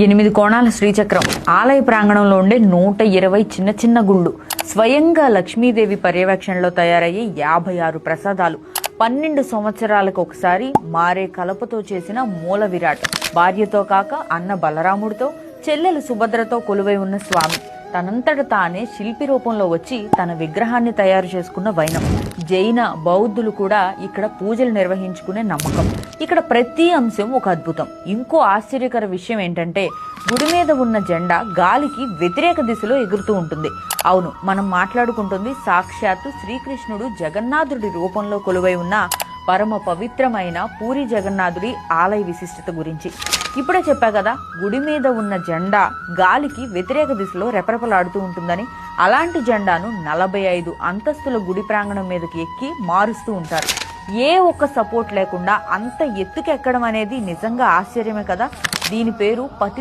8 కోణాల శ్రీచక్రం ఆలయ ప్రాంగణంలో ఉండే 120 చిన్న చిన్న గుళ్ళు స్వయంగా లక్ష్మీదేవి పర్యవేక్షణలో తయారయ్యే 56 ప్రసాదాలు 12 సంవత్సరాలకు ఒకసారి మారే కలపతో చేసిన మూల విరాట్ భార్యతో కాక అన్న బలరాముడితో చెల్లెలు సుభద్రతో కొలువై ఉన్న స్వామి తనంతట తానే శిల్పి రూపంలో వచ్చి తన విగ్రహాన్ని తయారు చేసుకున్న వైనం జైన బౌద్ధులు కూడా ఇక్కడ పూజలు నిర్వహించుకునే నమ్మకం. ఇక్కడ ప్రతి అంశం ఒక అద్భుతం. ఇంకో ఆశ్చర్యకర విషయం ఏంటంటే గుడి మీద ఉన్న జెండా గాలికి వ్యతిరేక దిశలో ఎగురుతూ ఉంటుంది. అవును, మనం మాట్లాడుకుంటుంది సాక్షాత్తు శ్రీకృష్ణుడు జగన్నాథుడి రూపంలో కొలువై ఉన్న పరమ పవిత్రమైన పూరి జగన్నాథుడి ఆలయ విశిష్టత గురించి. ఇప్పుడే చెప్పా కదా, గుడి మీద ఉన్న జెండా గాలికి వ్యతిరేక దిశలో రెపరెపలాడుతూ ఉంటుందని. అలాంటి జెండాను 45 అంతస్తుల గుడి ప్రాంగణం మీదకి ఎక్కి మారుస్తూ ఉంటారు. ఏ ఒక్క సపోర్ట్ లేకుండా అంత ఎత్తుకెక్కడం అనేది నిజంగా ఆశ్చర్యమే కదా. దీని పేరు